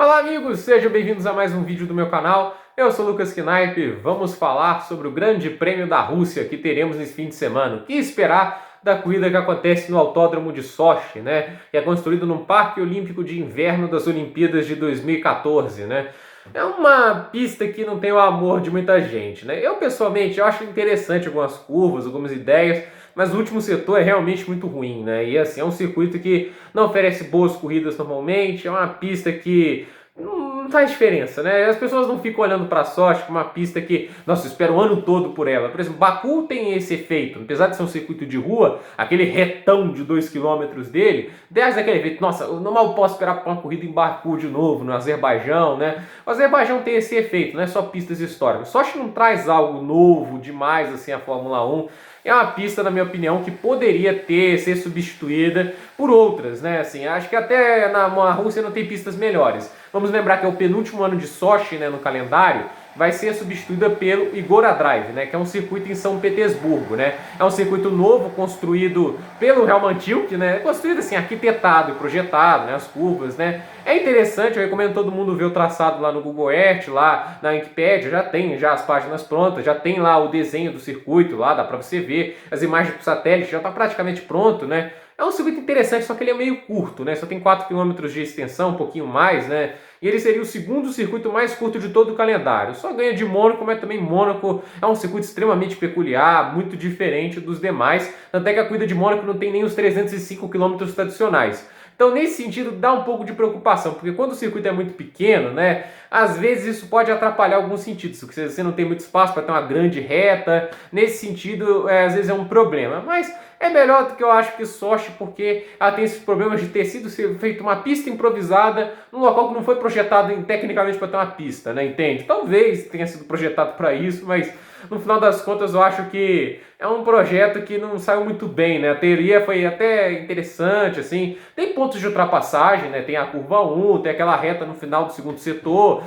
Olá amigos, sejam bem-vindos a mais um vídeo do meu canal. Eu sou o Lucas Knaip, vamos falar sobre o Grande Prêmio da Rússia que teremos nesse fim de semana. O que esperar da corrida que acontece no Autódromo de Sochi, né? Que é construído no Parque Olímpico de Inverno das Olimpíadas de 2014, né? É uma pista que não tem o amor de muita gente, né? Eu pessoalmente eu acho interessante algumas curvas, algumas ideias, mas o último setor é realmente muito ruim, né? E assim, é um circuito que não oferece boas corridas normalmente, é uma pista que não faz diferença, né? As pessoas não ficam olhando para a Sochi como uma pista que, nossa, espera o ano todo por ela. Por exemplo, Baku tem esse efeito, apesar de ser um circuito de rua, aquele retão de 2 km dele, desde aquele efeito, nossa, eu não mal posso esperar para uma corrida em Baku de novo, no Azerbaijão, né? O Azerbaijão tem esse efeito, não é só pistas históricas. Sochi não traz algo novo demais assim a Fórmula 1. É uma pista, na minha opinião, que poderia ser substituída por outras, né? Assim, acho que até na Rússia não tem pistas melhores. Vamos lembrar que é o penúltimo ano de Sochi, né, no calendário, vai ser substituída pelo Igora Drive, né, que é um circuito em São Petersburgo, né? É um circuito novo construído pelo Helmut, né? Construído assim, arquitetado e projetado, né, as curvas, né? É interessante, eu recomendo todo mundo ver o traçado lá no Google Earth, lá na Wikipedia, já tem já as páginas prontas, já tem lá o desenho do circuito lá, dá para você ver as imagens do satélite, já está praticamente pronto, né? É um circuito interessante, só que ele é meio curto, né? Só tem 4 km de extensão, um pouquinho mais, né? E ele seria o segundo circuito mais curto de todo o calendário. Só ganha de Mônaco, mas também Mônaco é um circuito extremamente peculiar, muito diferente dos demais. Tanto é que a corrida de Mônaco não tem nem os 305 km tradicionais. Então, nesse sentido, dá um pouco de preocupação, porque quando o circuito é muito pequeno, né, às vezes isso pode atrapalhar alguns sentidos. Se você não tem muito espaço para ter uma grande reta, nesse sentido, às vezes é um problema. Mas é melhor do que eu acho que Sochi, porque ela tem esses problemas de ter sido feita uma pista improvisada num local que não foi projetado tecnicamente para ter uma pista, né, entende? Talvez tenha sido projetado para isso, mas no final das contas eu acho que é um projeto que não saiu muito bem, né? A teoria foi até interessante, assim, tem pontos de ultrapassagem, né? Tem a curva 1, tem aquela reta no final do segundo setor,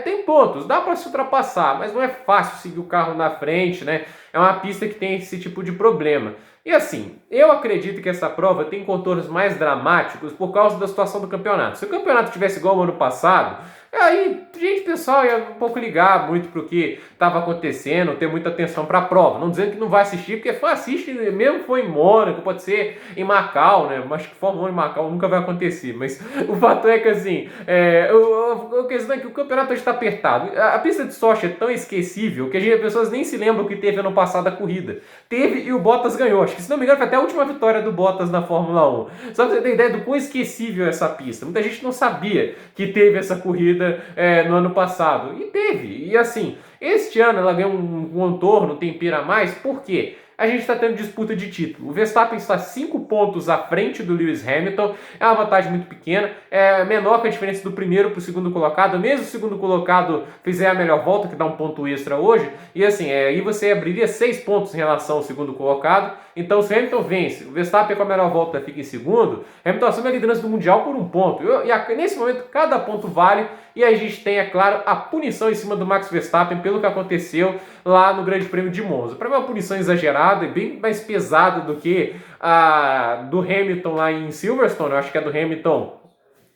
tem pontos, dá para se ultrapassar, mas não é fácil seguir o carro na frente, né? É uma pista que tem esse tipo de problema. E assim, eu acredito que essa prova tem contornos mais dramáticos por causa da situação do campeonato. Se o campeonato tivesse igual ao ano passado, aí, gente, pessoal ia um pouco ligar muito pro que estava acontecendo, ter muita atenção para a prova. Não dizendo que não vai assistir, porque assiste mesmo foi em Mônaco, pode ser em Macau, né? Mas acho que Fórmula 1 em Macau nunca vai acontecer. Mas o fato é que, assim, a questão é que o campeonato está apertado. A pista de Sochi é tão esquecível que as pessoas nem se lembram que teve ano passado a corrida. Teve e o Bottas ganhou. Acho que, se não me engano, foi até a última vitória do Bottas na Fórmula 1. Só pra você ter ideia do quão esquecível é essa pista. Muita gente não sabia que teve essa corrida no ano passado. E teve. E assim, este ano ela ganhou um contorno, um tempero a mais. Por quê? A gente está tendo disputa de título. O Verstappen está 5 pontos à frente do Lewis Hamilton. É uma vantagem muito pequena. É menor que a diferença do primeiro para o segundo colocado. Mesmo o segundo colocado fizer a melhor volta, que dá um ponto extra hoje. E assim, aí você abriria 6 pontos em relação ao segundo colocado. Então, se o Hamilton vence, o Verstappen com a melhor volta fica em segundo, Hamilton assume a liderança do Mundial por 1 ponto. E nesse momento, cada ponto vale. E aí a gente tem, é claro, a punição em cima do Max Verstappen pelo que aconteceu lá no Grande Prêmio de Monza. Para mim é uma punição exagerada e bem mais pesada do que a do Hamilton lá em Silverstone. Eu acho que a do Hamilton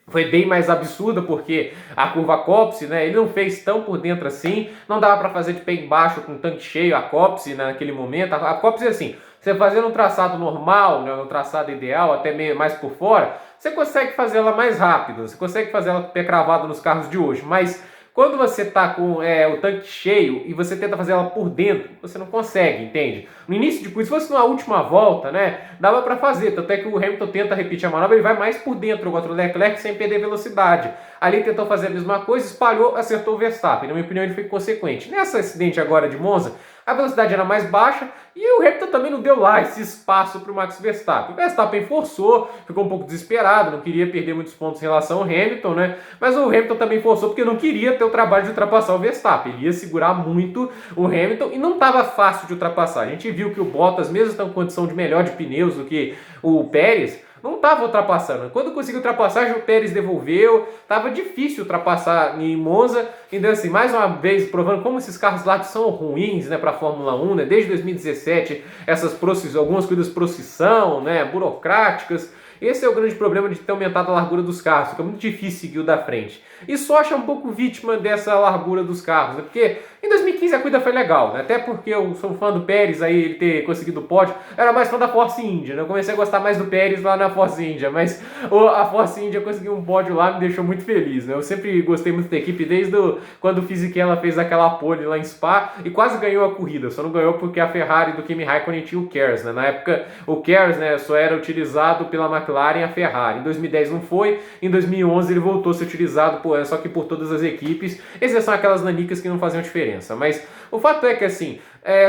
foi bem mais absurda, porque a curva Copse, né, ele não fez tão por dentro assim, não dava para fazer de pé embaixo com o tanque cheio a Copse naquele momento. A Copse é assim, você fazendo um traçado normal, né, um traçado ideal, até meio mais por fora, você consegue fazer ela mais rápido, você consegue fazer ela com o pé cravado nos carros de hoje, mas quando você está com o tanque cheio e você tenta fazer ela por dentro, você não consegue, entende? No início de curso, se fosse na última volta, né, dava para fazer, tanto é que o Hamilton tenta repetir a manobra, ele vai mais por dentro contra o Leclerc sem perder velocidade. Ali tentou fazer a mesma coisa, espalhou, acertou o Verstappen. Na minha opinião, ele foi consequente. Nesse acidente agora de Monza, a velocidade era mais baixa e o Hamilton também não deu lá esse espaço para o Max Verstappen. O Verstappen forçou, ficou um pouco desesperado, não queria perder muitos pontos em relação ao Hamilton, né? Mas o Hamilton também forçou porque não queria ter o trabalho de ultrapassar o Verstappen. Ele ia segurar muito o Hamilton e não estava fácil de ultrapassar. A gente viu que o Bottas, mesmo estando em condição de melhor de pneus do que o Pérez, não estava ultrapassando. Quando conseguiu ultrapassar, o Pérez devolveu. Estava difícil ultrapassar em Monza. Então, assim, mais uma vez, provando como esses carros lá são ruins, né, para a Fórmula 1, né? Desde 2017, algumas corridas procissão, né, burocráticas. Esse é o grande problema de ter aumentado a largura dos carros, fica muito difícil seguir o da frente. E Sochi é um pouco vítima dessa largura dos carros, né? Porque em 2015 a corrida foi legal, né? Até porque eu sou fã do Pérez, aí ele ter conseguido o pódio, eu era mais fã da Force India, né? Eu comecei a gostar mais do Pérez lá na Force India, mas a Force India conseguiu um pódio lá, me deixou muito feliz, né? Eu sempre gostei muito da equipe, desde quando o Fisichella fez aquela pole lá em Spa e quase ganhou a corrida, só não ganhou porque a Ferrari do Kimi Raikkonen tinha o KERS, né? Na época o KERS, né, só era utilizado pela McLaren e a Ferrari. Em 2010 não foi, em 2011 ele voltou a ser utilizado, só que por todas as equipes, exceção aquelas nanicas que não faziam diferença. Mas o fato é que assim,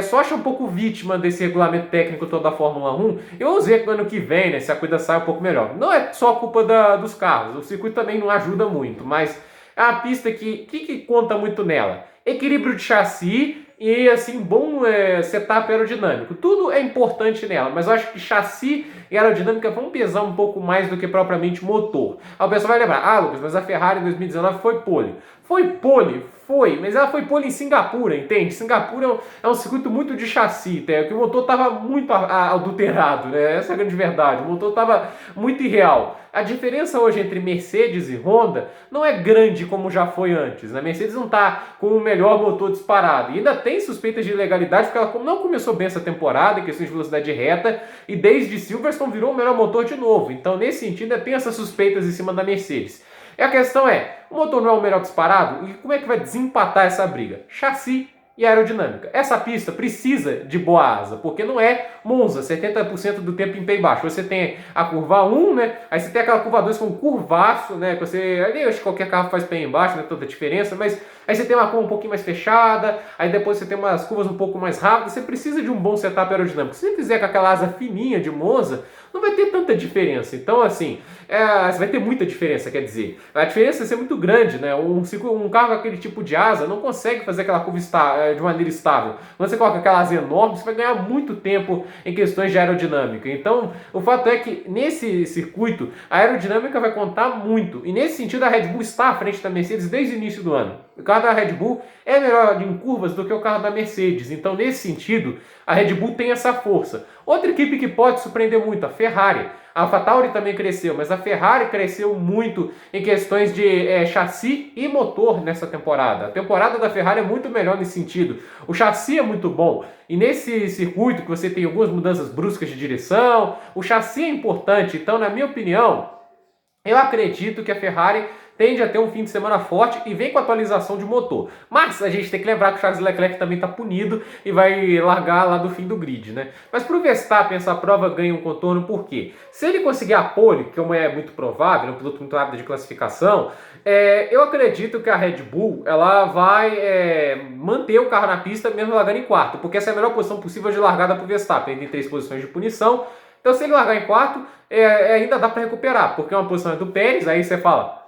só acha um pouco vítima desse regulamento técnico todo da Fórmula 1. E vamos ver que no ano que vem, né, se a corrida sai um pouco melhor. Não é só culpa dos carros, o circuito também não ajuda muito, mas é uma pista que conta muito nela? Equilíbrio de chassi e assim, bom setup aerodinâmico. Tudo é importante nela, mas eu acho que chassi e aerodinâmica vão pesar um pouco mais do que propriamente motor. Aí o pessoal vai lembrar, Lucas, mas a Ferrari em 2019 foi pole. Foi pole, foi, mas ela foi pole em Singapura, entende? Singapura é um circuito muito de chassi, que o motor estava muito adulterado, né? Essa é a grande verdade, o motor estava muito irreal. A diferença hoje entre Mercedes e Honda não é grande como já foi antes, né? A Mercedes não está com o melhor motor disparado, e ainda tem suspeitas de ilegalidade, porque ela não começou bem essa temporada em questões de velocidade reta, e desde Silverstone virou o melhor motor de novo. Então, nesse sentido, ainda tem essas suspeitas em cima da Mercedes. E a questão é, o motor não é o melhor disparado? E como é que vai desempatar essa briga? Chassi e aerodinâmica. Essa pista precisa de boa asa, porque não é Monza, 70% do tempo em pé baixo. Você tem a curva 1, né? Aí você tem aquela curva 2 com um curvaço, né? Que você, ali, acho que qualquer carro faz pé embaixo, não é tanta diferença, mas aí você tem uma curva um pouquinho mais fechada, aí depois você tem umas curvas um pouco mais rápidas, você precisa de um bom setup aerodinâmico. Se você fizer com aquela asa fininha de Monza, não vai ter tanta diferença. Então, assim, vai ter muita diferença, quer dizer. A diferença vai ser muito grande, né? Um carro com aquele tipo de asa não consegue fazer aquela curva de maneira estável. Quando você coloca aquela asa enorme, você vai ganhar muito tempo em questões de aerodinâmica. Então, o fato é que nesse circuito, a aerodinâmica vai contar muito. E nesse sentido, a Red Bull está à frente da Mercedes desde o início do ano. O carro da Red Bull é melhor em curvas do que o carro da Mercedes. Então, nesse sentido, a Red Bull tem essa força. Outra equipe que pode surpreender muito, a Ferrari. A AlphaTauri também cresceu, mas a Ferrari cresceu muito em questões de chassi e motor nessa temporada. A temporada da Ferrari é muito melhor nesse sentido. O chassi é muito bom. E nesse circuito que você tem algumas mudanças bruscas de direção, o chassi é importante. Então, na minha opinião, eu acredito que a Ferrari tende a ter um fim de semana forte e vem com atualização de motor. Mas a gente tem que lembrar que o Charles Leclerc também está punido e vai largar lá do fim do grid, né? Mas para o Verstappen essa prova ganha um contorno, por quê? Se ele conseguir a pole, que é muito provável, um piloto muito rápido de classificação, eu acredito que a Red Bull ela vai manter o carro na pista mesmo largando em quarto, porque essa é a melhor posição possível de largada para o Verstappen. Ele tem 3 posições de punição, então se ele largar em quarto, ainda dá para recuperar, porque uma posição é do Pérez, aí você fala,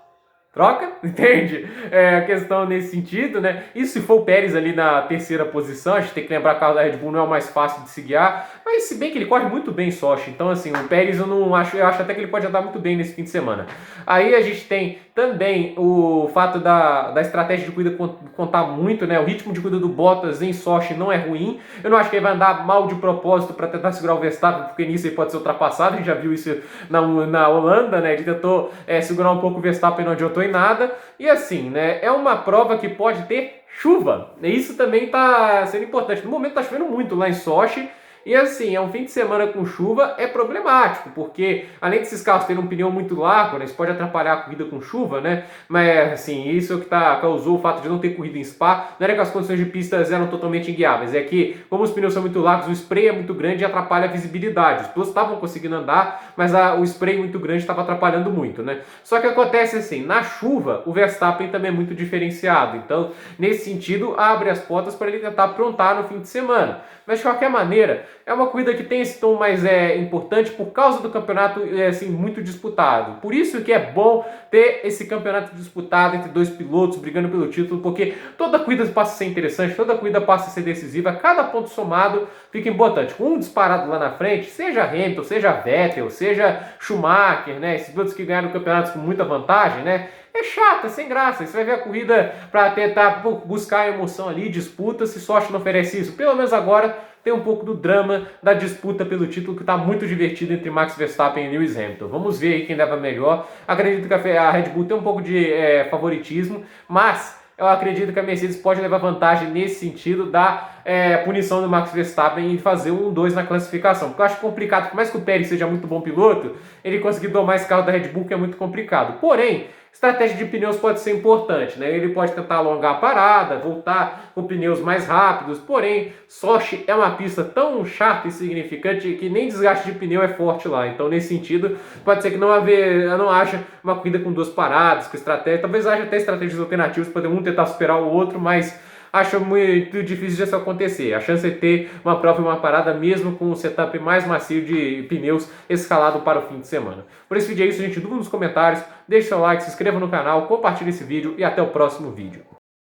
troca, entende? A questão nesse sentido, né? E se for o Pérez ali na terceira posição, a gente tem que lembrar que o carro da Red Bull não é o mais fácil de se guiar, mas se bem que ele corre muito bem em Sochi, então assim, o Pérez eu acho até que ele pode andar muito bem nesse fim de semana. Aí a gente tem também o fato da estratégia de corrida contar muito, né? O ritmo de corrida do Bottas em Sochi não é ruim, eu não acho que ele vai andar mal de propósito para tentar segurar o Verstappen, porque nisso ele pode ser ultrapassado, a gente já viu isso na Holanda, né? Ele tentou segurar um pouco o Verstappen e não adiantou em nada, e assim, né? É uma prova que pode ter chuva, e isso também está sendo importante. No momento está chovendo muito lá em Sochi, e assim, é um fim de semana com chuva, é problemático, porque além desses carros terem um pneu muito largo, né, isso pode atrapalhar a corrida com chuva, né? Mas assim, isso é o que causou o fato de não ter corrida em Spa. Não era que as condições de pistas eram totalmente inguiáveis, é que como os pneus são muito largos, o spray é muito grande e atrapalha a visibilidade. Os pilotos estavam conseguindo andar, mas o spray muito grande estava atrapalhando muito, né? Só que acontece assim, na chuva, o Verstappen também é muito diferenciado, então nesse sentido, abre as portas para ele tentar aprontar no fim de semana. Mas de qualquer maneira, é uma corrida que tem esse tom mais importante por causa do campeonato assim, muito disputado. Por isso que é bom ter esse campeonato disputado entre 2 pilotos brigando pelo título, porque toda corrida passa a ser interessante, toda corrida passa a ser decisiva, cada ponto somado fica importante. Com um disparado lá na frente, seja Hamilton, seja Vettel, seja Schumacher, né, esses pilotos que ganharam campeonatos com muita vantagem, né, é chato, é sem graça. Você vai ver a corrida para tentar buscar a emoção ali, disputa, se Sochi não oferece isso. Pelo menos agora tem um pouco do drama da disputa pelo título que está muito divertido entre Max Verstappen e Lewis Hamilton. Vamos ver aí quem leva melhor. Acredito que a Red Bull tem um pouco de favoritismo, mas eu acredito que a Mercedes pode levar vantagem nesse sentido da punição do Max Verstappen e fazer um 1-2 na classificação. Porque eu acho complicado, por mais que o Pérez seja muito bom piloto, ele conseguir domar esse carro da Red Bull, que é muito complicado. Porém, estratégia de pneus pode ser importante, né? Ele pode tentar alongar a parada, voltar com pneus mais rápidos, porém, Sochi é uma pista tão chata e insignificante que nem desgaste de pneu é forte lá. Então, nesse sentido, pode ser que não haja uma corrida com 2 paradas, com estratégia, talvez haja até estratégias alternativas para um tentar superar o outro, mas acho muito difícil disso acontecer. A chance é ter uma prova e uma parada mesmo com um setup mais macio de pneus escalado para o fim de semana. Por esse vídeo é isso, gente. Dúvida nos comentários, deixe seu like, se inscreva no canal, compartilhe esse vídeo e até o próximo vídeo.